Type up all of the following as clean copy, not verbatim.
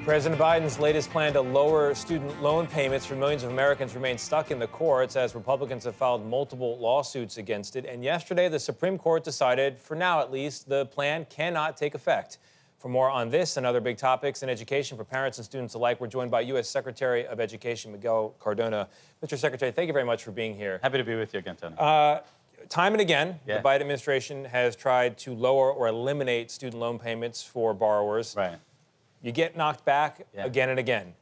President Biden's latest plan to lower student loan payments for millions of Americans remains stuck in the courts as Republicans have filed multiple lawsuits against it. And yesterday, the Supreme Court decided, for now at least, the plan cannot take effect. For more on this and other big topics in education for parents and students alike, we're joined by U.S. Secretary of Education Miguel Cardona. Mr. Secretary, thank you very much for being here. Happy to be with you again, Tony. Time and again, the Biden administration has tried to lower or eliminate student loan payments for borrowers. Right. You get knocked back again and again.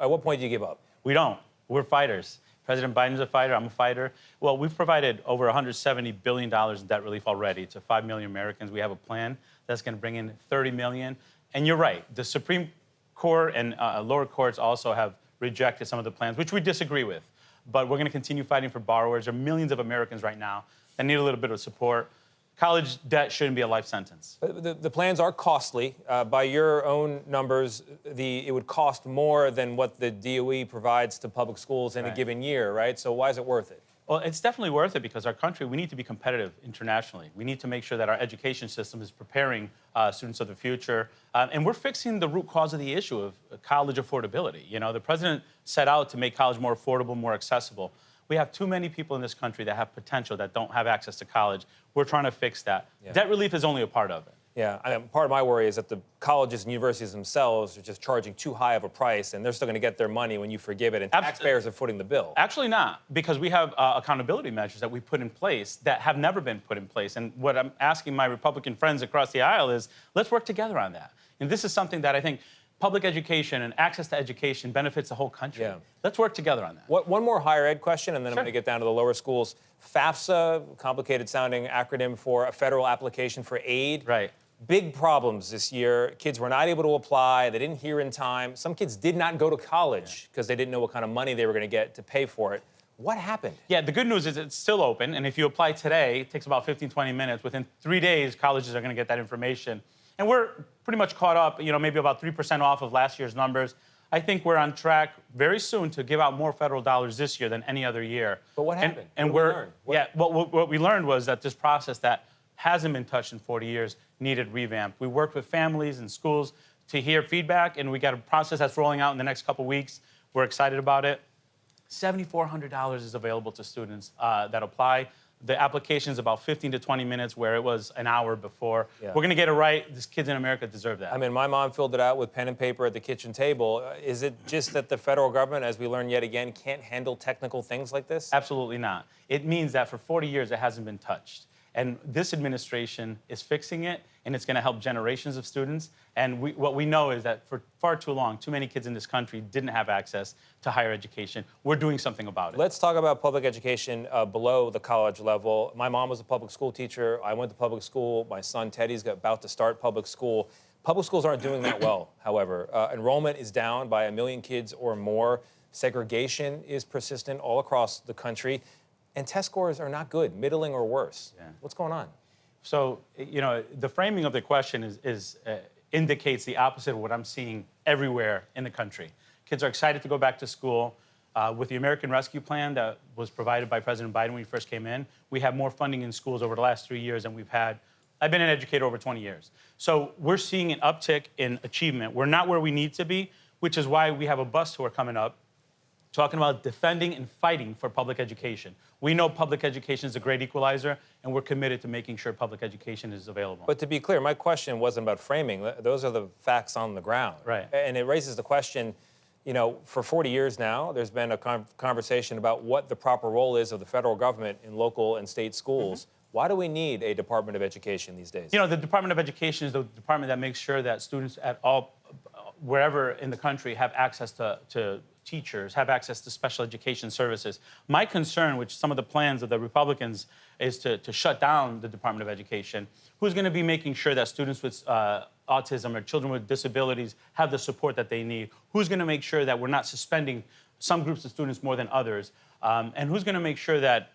At what point do you give up? We don't. We're fighters. President Biden's a fighter. I'm a fighter. Well, we've provided over $170 billion in debt relief already to 5 million Americans. We have a plan that's going to bring in 30 million. And you're right. The Supreme Court and lower courts also have rejected some of the plans, which we disagree with. But we're going to continue fighting for borrowers. There are millions of Americans right now that need a little bit of support. College debt shouldn't be a life sentence. The plans are costly. By your own numbers, it would cost more than what the DOE provides to public schools in a given year, right? So why is it worth it? Well, it's definitely worth it because our country, we need to be competitive internationally. We need to make sure that our education system is preparing students of the future. And we're fixing the root cause of the issue of college affordability. You know, the president set out to make college more affordable, more accessible. We have too many people in this country that have potential that don't have access to college. We're trying to fix that. Debt relief is only a part of it. Yeah, part of my worry is that the colleges and universities themselves are just charging too high of a price, and they're still going to get their money when you forgive it, and taxpayers are footing the bill. Actually not, because we have accountability measures that we put in place that have never been put in place. And what I'm asking my Republican friends across the aisle is, let's work together on that. And this is something that I think public education and access to education benefits the whole country. Yeah. Let's work together on that. One more higher ed question, and then I'm going to get down to the lower schools. FAFSA, complicated-sounding acronym for a federal application for aid. Right. Big problems this year. Kids were not able to apply. They didn't hear in time. Some kids did not go to college because they didn't know what kind of money they were going to get to pay for it. What happened? Yeah, the good news is it's still open, and if you apply today, it takes about 15, 20 minutes. Within 3 days, colleges are going to get that information. And we're pretty much caught up, you know, maybe about 3% off of last year's numbers. I think we're on track very soon to give out more federal dollars this year than any other year. But what happened? And what we learned was that this process that hasn't been touched in 40 years needed revamp. We worked with families and schools to hear feedback, and we got a process that's rolling out in the next couple weeks. We're excited about it. $7,400 is available to students that apply. The application is about 15 to 20 minutes, where it was an hour before. We're going to get it right. These kids in America deserve that. I mean, my mom filled it out with pen and paper at the kitchen table. Is it just that the federal government, as we learned yet again, can't handle technical things like this? Absolutely not. It means that for 40 years, it hasn't been touched. And this administration is fixing it, and it's going to help generations of students. And what we know is that for far too long, too many kids in this country didn't have access to higher education. We're doing something about it. Let's talk about public education below the college level. My mom was a public school teacher. I went to public school. My son, Teddy's about to start public school. Public schools aren't doing that well, however. Enrollment is down by 1 million kids or more. Segregation is persistent all across the country. And test scores are not good, middling or worse. What's going on? So, you know, the framing of the question indicates the opposite of what I'm seeing everywhere in the country. Kids are excited to go back to school. With the American Rescue Plan that was provided by President Biden when he first came in, we have more funding in schools over the last 3 years than we've had. I've been an educator over 20 years. So we're seeing an uptick in achievement. We're not where we need to be, which is why we have a bus tour coming up talking about defending and fighting for public education. We know public education is a great equalizer, and we're committed to making sure public education is available. But to be clear, my question wasn't about framing. Those are the facts on the ground. Right. And it raises the question, you know, for 40 years now, there's been a conversation about what the proper role is of the federal government in local and state schools. Why do we need a Department of Education these days? You know, the Department of Education is the department that makes sure that students at all, wherever in the country, have access to teachers, have access to special education services. My concern, which some of the plans of the Republicans, is to shut down the Department of Education. Who's going to be making sure that students with autism or children with disabilities have the support that they need? Who's going to make sure that we're not suspending some groups of students more than others? And who's going to make sure that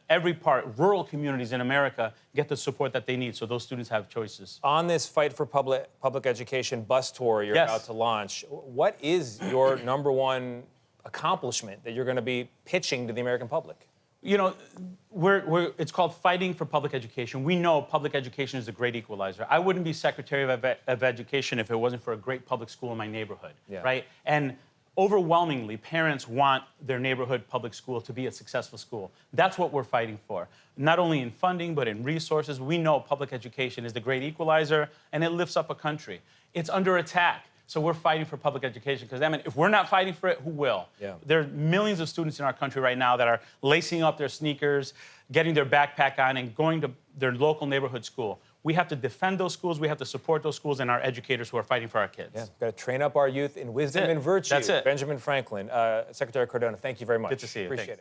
rural communities in America get the support that they need so those students have choices? On this Fight for Public Education bus tour you're about to launch, what is your number one accomplishment that you're going to be pitching to the American public? You know, it's called fighting for public education. We know public education is a great equalizer. I wouldn't be Secretary of Education if it wasn't for a great public school in my neighborhood, right? And overwhelmingly, parents want their neighborhood public school to be a successful school. That's what we're fighting for. Not only in funding, but in resources. We know public education is the great equalizer, and it lifts up a country. It's under attack. So we're fighting for public education because, I mean, if we're not fighting for it, who will? Yeah. There are millions of students in our country right now that are lacing up their sneakers, getting their backpack on, and going to their local neighborhood school. We have to defend those schools. We have to support those schools and our educators who are fighting for our kids. Yeah, got to train up our youth in wisdom and virtue. That's it. Benjamin Franklin, Secretary Cardona, thank you very much. Good to see you. Appreciate Thanks. it.